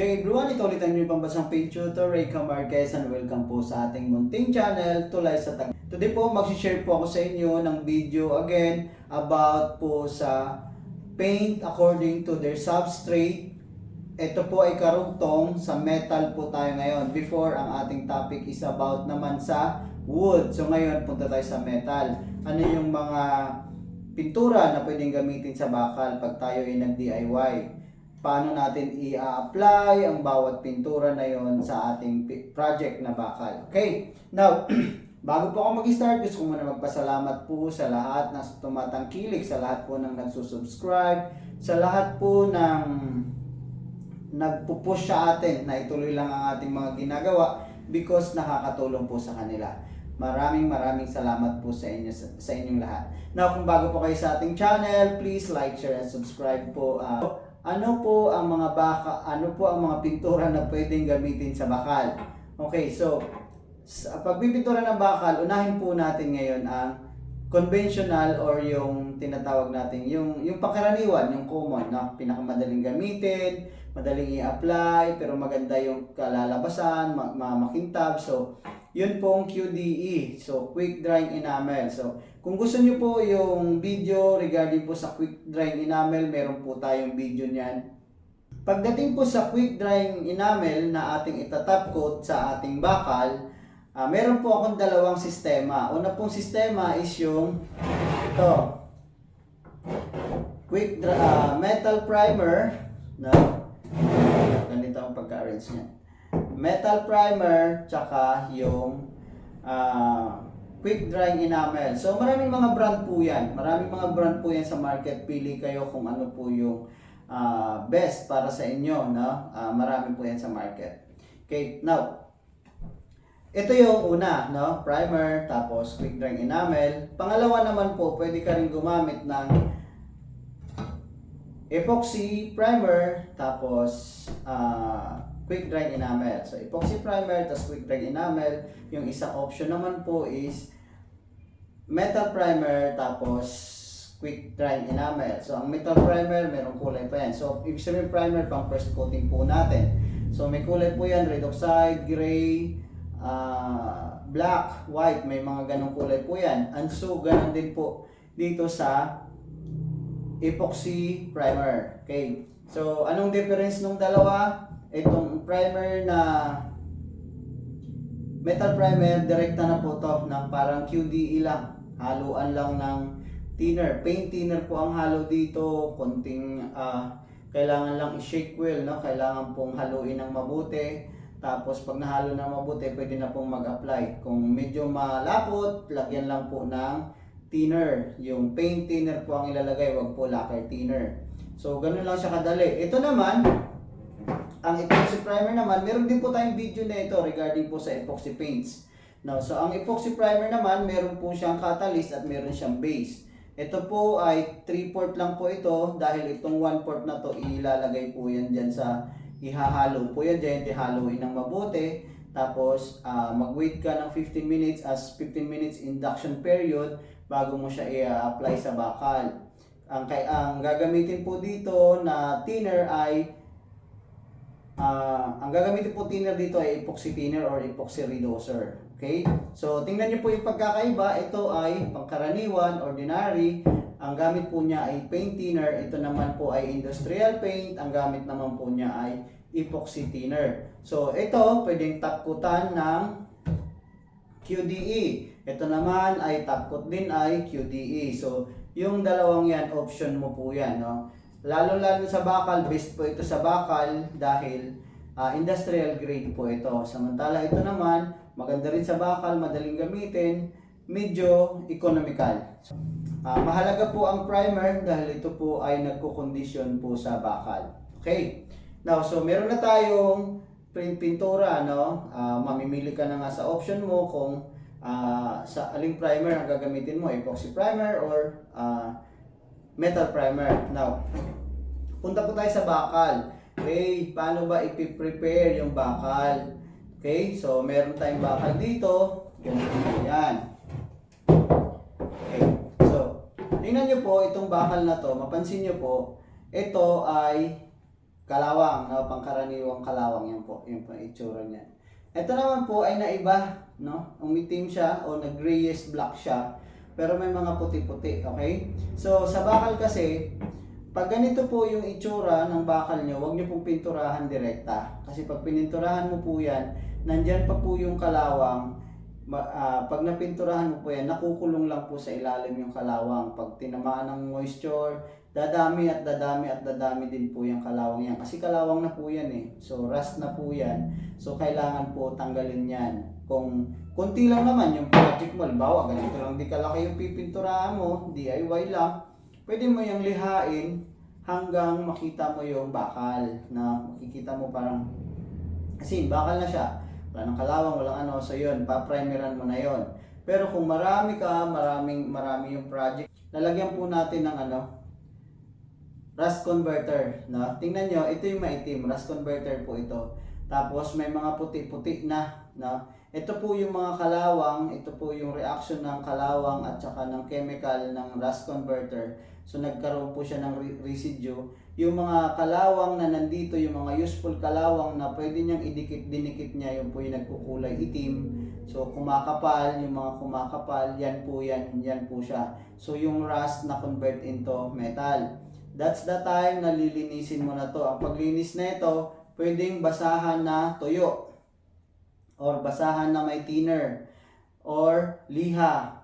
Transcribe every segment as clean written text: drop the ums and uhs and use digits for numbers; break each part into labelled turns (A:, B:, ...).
A: day everyone, ito ulit ang inyong pambansang paint tutor, Rayca Marquez, and welcome po sa ating munting channel, Tulay sa Tag. Today po, mag-share po ako sa inyo ng video again about po sa paint according to their substrate. Ito po ay karugtong sa metal po tayo ngayon. Before, ang ating topic is about naman sa wood. So ngayon, punta tayo sa metal. Ano yung mga pintura na pwedeng gamitin sa bakal pag tayo ay nag-DIY? Paano natin i-apply ang bawat pintura na yon sa ating project na bakal. Okay, now, bago po ako mag-start, gusto ko muna magpasalamat po sa lahat na tumatangkilik, sa lahat po ng nagsusubscribe, sa lahat po ng nagpupush sa atin na ituloy lang ang ating mga ginagawa because nakakatulong po sa kanila. Maraming salamat po sa inyo, sa inyong lahat. Now, kung bago po kayo sa ating channel, please like, share, and subscribe po. Ano po ang mga pintura na pwedeng gamitin sa bakal? Okay, so sa pagpipintura ng bakal, unahin po natin ngayon ang conventional or yung tinatawag natin yung pangkaraniwan, yung common na pinakamadaling gamitin, madaling i-apply, pero maganda yung kalalabasan, makintab. So yun pong QDE, so quick drying enamel. So kung gusto niyo po yung video regarding po sa quick drying enamel, meron po tayong video niyan. Pagdating po sa quick drying enamel na ating itatop coat sa ating bakal, meron po akong dalawang sistema. Una pong sistema is yung ito, metal primer, na ganito ang pagka-arrange niya. Metal primer, tsaka yung quick drying enamel. So maraming mga brand po yan. Maraming mga brand po yan sa market. Pili kayo kung ano po yung best para sa inyo. No? Marami po yan sa market. Okay, now, ito yung una, no? Primer, tapos quick drying enamel. Pangalawa naman po, pwede ka rin gumamit ng epoxy primer, tapos quick drying enamel. So epoxy primer, tapos quick drying enamel. Yung isang option naman po is metal primer, tapos quick drying enamel. So ang metal primer, merong kulay pa yan. So ibig sabihin primer, pang first coating po natin. So may kulay po yan, red oxide, gray, black, white, may mga ganong kulay po yan. And so ganon din po dito sa epoxy primer. Okay, so anong difference nung dalawa? Itong primer na metal primer, direkta na po to ng parang QDE lang, haluan lang ng thinner, paint thinner po ang halo dito. Konting kailangan lang i-shake well, no? Kailangan pong haluin ng mabuti. Tapos pag nahalo na mabuti, pwede na pong mag-apply. Kung medyo malapot, lagyan lang po ng thinner. Yung paint thinner po ang ilalagay, wag po lacquer thinner. So ganun lang siya kadali. Ito naman, ang epoxy primer naman, meron din po tayong video na ito regarding po sa epoxy paints. Now, so ang epoxy primer naman, meron po siyang catalyst at meron siyang base. Ito po ay 3/4 lang po ito dahil itong 1/4 na to ilalagay po yan dyan sa ihahalo po yan dyan, ihaluin ng mabuti. Tapos mag-wait ka ng 15 minutes as 15 minutes induction period bago mo siya i-apply sa bakal. Ang gagamitin po dito na thinner ay dito ay epoxy thinner or epoxy reducer. Okay? So, tingnan niyo po yung pagkakaiba. Ito ay pangkaraniwan, ordinary. Ang gamit po niya ay paint thinner. Ito naman po ay industrial paint. Ang gamit naman po niya ay epoxy thinner. So, ito pwedeng tapkutan ng QDE. Ito naman ay tapkot din ay QDE. So, yung dalawang yan, option mo po yan. No? Lalo sa bakal, best po ito sa bakal dahil industrial grade po ito. Samantala ito naman, maganda rin sa bakal, madaling gamitin, medyo economical. Mahalaga po ang primer dahil ito po ay nagko-condition po sa bakal. Okay, now so meron na tayong pintura, no? Mamimili ka na nga sa option mo kung sa aling primer ang gagamitin mo, epoxy primer or metal primer. Now, punta po tayo sa bakal. Okay, paano ba i-prepare yung bakal? Okay, so meron tayong bakal dito. Ganito yan. Okay, so tingnan nyo po itong bakal na to. Mapansin nyo po, ito ay kalawang, no? Pangkaraniwang kalawang yan po. Yun po ang itsura niyan. Ito naman po ay naiba, no? Umitim siya o nag-grayish black siya. Pero may mga puti-puti, okay? So, sa bakal kasi, pag ganito po yung itsura ng bakal nyo, huwag nyo pong pinturahan direkta. Kasi pag pininturahan mo po yan, nandyan pa po yung kalawang. Pag napinturahan mo po yan, nakukulong lang po sa ilalim yung kalawang. Pag tinamaan ng moisture, dadami at dadami at dadami din po yung kalawang yan. Kasi kalawang na po yan eh. So, rust na po yan. So, kailangan po tanggalin yan. Kung konti lang naman yung project mo, halimbawa, ganito lang di kalaki yung pipinturahan mo, DIY lang, pwede mo yung lihain hanggang makita mo yung bakal na makikita mo parang kasi bakal na siya. Wala nang kalawang, walang ano. So yun, pa-primeran mo na yun. Pero kung marami yung project, lalagyan po natin ng ano, rust converter. No? Tingnan nyo, ito yung maitim, rust converter po ito. Tapos may mga puti-puti na. No? Ito po yung mga kalawang, ito po yung reaction ng kalawang at saka ng chemical ng rust converter. So nagkaroon po siya ng residue. Yung mga kalawang na nandito, yung mga useful kalawang na pwede niyang dinikit niya, yung po yung nagkukulay itim. So kumakapal, yung mga kumakapal, yan po siya. So yung rust na convert into metal. That's the time na lilinisin mo na to. Ang paglinis na ito, pwedeng basahan na tuyo or basahan na may thinner or liha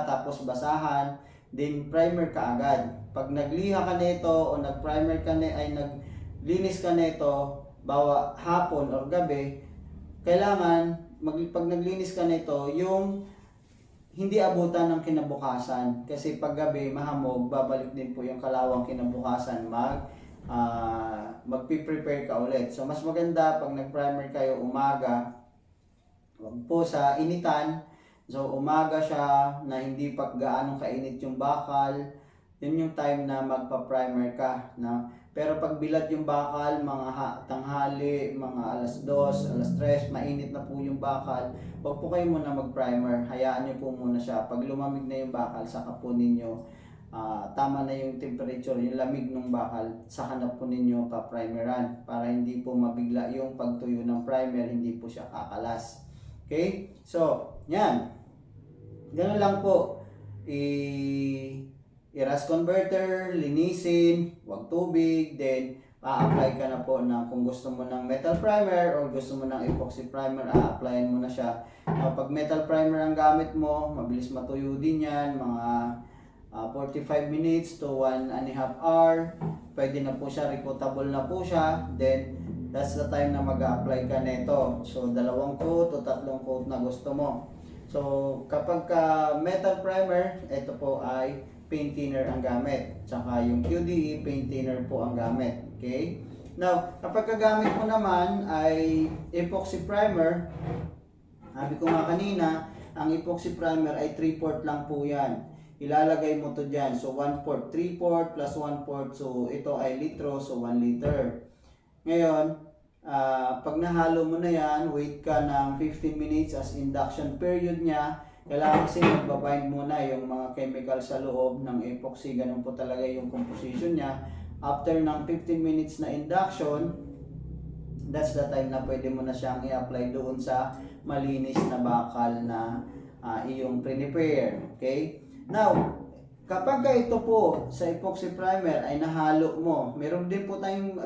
A: tapos basahan then primer ka agad. Pag nagliha ka nito o nag-primer ka naglinis ka nito bawa hapon or gabi, kailangan pag naglinis ka nito yung hindi abutan ng kinabukasan kasi pag gabi mahamog, babalik din po yung kalawang kinabukasan magpi-prepare ka ulit. So mas maganda pag nag-primer kayo umaga, wag po sa initan. So umaga siya na hindi pa gaano kainit yung bakal, yun yung time na magpa-primer ka na. Pero pag bilad yung bakal, mga tanghali, mga alas 2, alas 3, mainit na po yung bakal, wag po kayo muna mag-primer, hayaan nyo po muna siya. Pag lumamig na yung bakal, saka po ninyo tama na yung temperature, yung lamig ng bakal, saka na po ninyo pa-primeran para hindi po mabigla yung pagtuyo ng primer, hindi po siya kakalas. Okay? So, yan. Ganun lang po. I-rust converter, linisin, wag tubig, then a-apply ka na po ng kung gusto mo ng metal primer or gusto mo ng epoxy primer, a-applyin mo na siya. Pag metal primer ang gamit mo, mabilis matuyo din yan, mga 45 minutes to 1.5 hour. Pwede na po siya, recoatable na po siya. Then, that's the time na mag-a-apply ka nito. So, 2 coat o 3 coat na gusto mo. So, kapag metal primer, ito po ay paint thinner ang gamit. Tsaka yung QDE, paint thinner po ang gamit. Okay? Now, kapag kagamit mo naman ay epoxy primer, sabi ko nga kanina, ang epoxy primer ay 3/4 lang po yan. Ilalagay mo to dyan. So 1/4, 3/4 plus 1/4. So ito ay litro, so 1 liter. Ngayon, pag nahalo mo na yan, wait ka ng 15 minutes as induction period niya. Kailangan kasi magbabind muna yung mga chemical sa loob ng epoxy. Ganun po talaga yung composition niya. After ng 15 minutes na induction, that's the time na pwede mo na siyang i-apply doon sa malinis na bakal na iyong prepare. Okay? Now, kapag ito po sa epoxy primer ay nahalo mo, meron din po tayong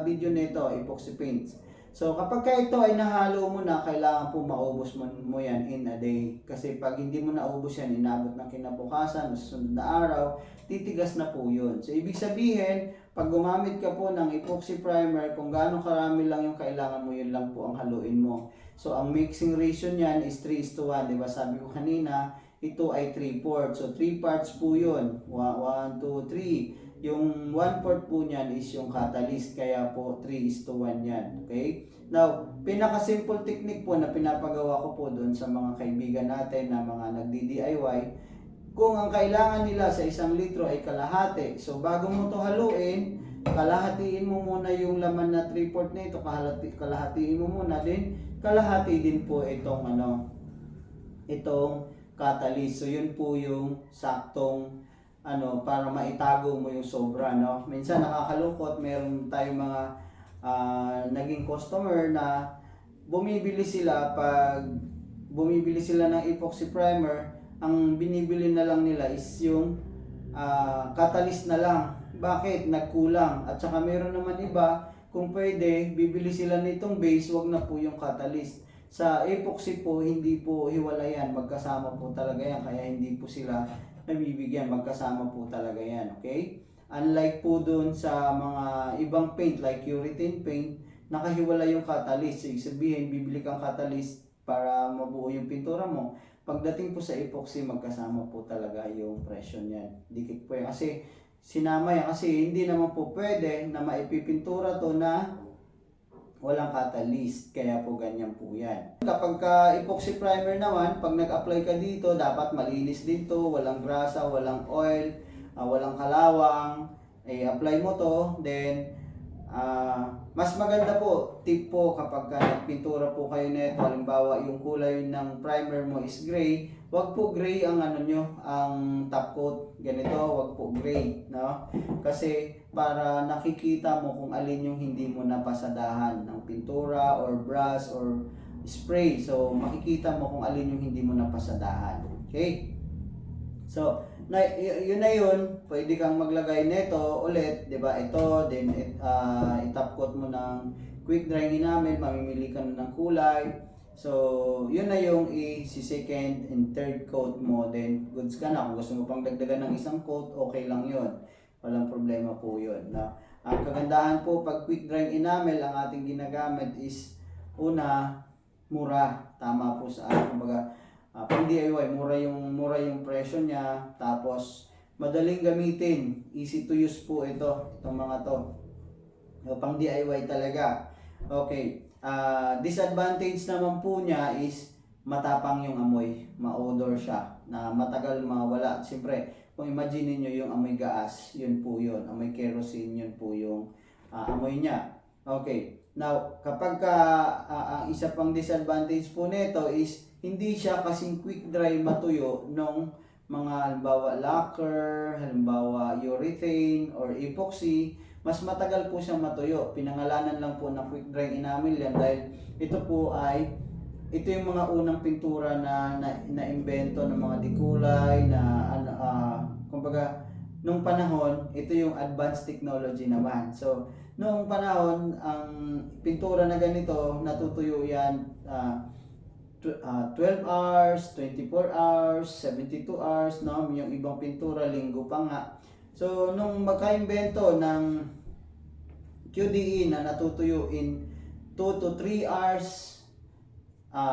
A: video nito, epoxy paints. So, kapag ito ay nahalo mo na, kailangan po maubos mo yan in a day. Kasi pag hindi mo naubos yan, inabot ng kinabukasan, susunod na araw, titigas na po yun. So, ibig sabihin, pag gumamit ka po ng epoxy primer, kung gaano karami lang yung kailangan mo, yun lang po ang haluin mo. So, ang mixing ratio niyan is 3:1. Diba? Sabi ko kanina, ito ay 3/4. So, 3 parts po yun. 1, 2, 3. Yung 1/4 po niyan is yung catalyst. Kaya po 3:1 yan. Okay? Now, pinaka-simple technique po na pinapagawa ko po doon sa mga kaibigan natin na mga nagdi-DIY. Kung ang kailangan nila sa 1 litro ay kalahati. So, bago mo to haluin, kalahatiin mo muna yung laman na 3/4 na ito. Kalahatiin mo muna din. Kalahati din po itong catalyst. So, yun po yung saktong para maitago mo yung sobra, no? Minsan nakakalungkot, meron tayong mga naging customer na bumibili sila ng epoxy primer, ang binibili na lang nila is yung catalyst na lang. Bakit? Nagkulang. At saka meron naman iba, kung pwede, bibili sila nitong base, wag na po yung catalyst. Sa epoxy po, hindi po hiwalayan, magkasama po talaga yan, kaya hindi po sila nabibigyan, magkasama po talaga yan, okay? Unlike po dun sa mga ibang paint like urethane paint, nakahiwalay yung catalyst. So, ibig sabihin, bibili kang catalyst para mabuo yung pintura mo. Pagdating po sa epoxy, magkasama po talaga yung presyo niyan. Dikit po yan. Kasi sinama yan. Kasi hindi naman po pwede na maipipintura to na walang catalyst. Kaya po ganyan po yan. Kapag epoxy primer naman, pag nag-apply ka dito, dapat malinis dito. Walang grasa, walang oil, walang kalawang. Apply mo to. Then, mas maganda po, tip po kapag nagpintura po kayo nito, halimbawa yung kulay ng primer mo is gray, wag po gray ang ang top coat, ganito, wag po gray, no? Kasi para nakikita mo kung alin yung hindi mo napasadahan ng pintura or brush or spray. So makikita mo kung alin yung hindi mo napasadahan. Okay? So, yun na yun, pwede kang maglagay nito ulit, 'di ba? Ito, then i-top coat mo ng quick dry enamel, mamimili ka na ng kulay. So, yun na yung i-second and third coat mo, then goods ka na. Kung gusto mo pang dagdagan ng isang coat, okay lang yun. Walang problema po yun. No? Ang kagandahan po pag quick dry enamel, ang ating ginagamit is una, mura. Tama po sa kumbaga, pang DIY, mura yung presyo niya, tapos madaling gamitin, easy to use po itong mga to. Pang DIY talaga. Okay. Disadvantage naman po niya is matapang yung amoy, ma-odor siya, na matagal mawala. Siyempre, kung imagine niyo yung amoy gas, yun po yun. Amoy kerosene, yun po yung amoy niya. Okay. Now, kapag ang isa pang disadvantage po nito is hindi siya kasing quick dry matuyo nung mga halimbawa lacquer, halimbawa urethane or epoxy. Mas matagal po siyang matuyo. Pinangalanan lang po na quick dry enamel yan dahil ito yung mga unang pintura na na-invento ng mga dikulay kumbaga nung panahon, ito yung advanced technology naman. So, noong panahon, ang pintura na ganito, natutuyo yan 12 hours, 24 hours, 72 hours, no? Yung ibang pintura, linggo pa nga. So, nung magka-invento ng QDE na natutuyo in 2 to 3 hours,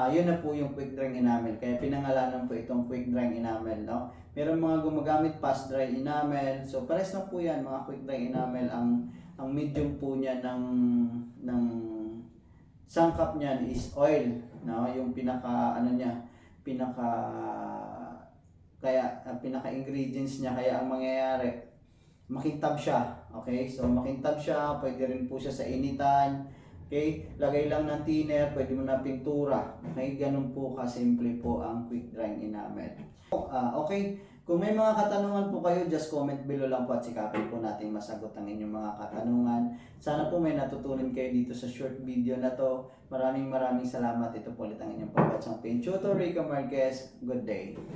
A: yun na po yung quick drying enamel. Kaya pinangalanan po itong quick drying enamel, no? Meron mga gumagamit fast dry enamel. So, pares na po yan, mga quick drying enamel. Ang medium po niya ng sangkap niyan is oil, no? Yung pinaka ingredients niya, kaya ang mangyayari makintab siya. Okay? So makintab siya, pwede rin po siya sa initan. Okay? Lagay lang ng thinner, pwede mo na pintura. Okay? Ganun po kasimple po ang quick drying enamel. Okay? Kung may mga katanungan po kayo, just comment below lang po at sikapin po natin masagot ang inyong mga katanungan. Sana po may natutunan kayo dito sa short video na to. Maraming salamat. Ito po ulit ang inyong pagbatsang paint tutor, Rica Marquez. Good day.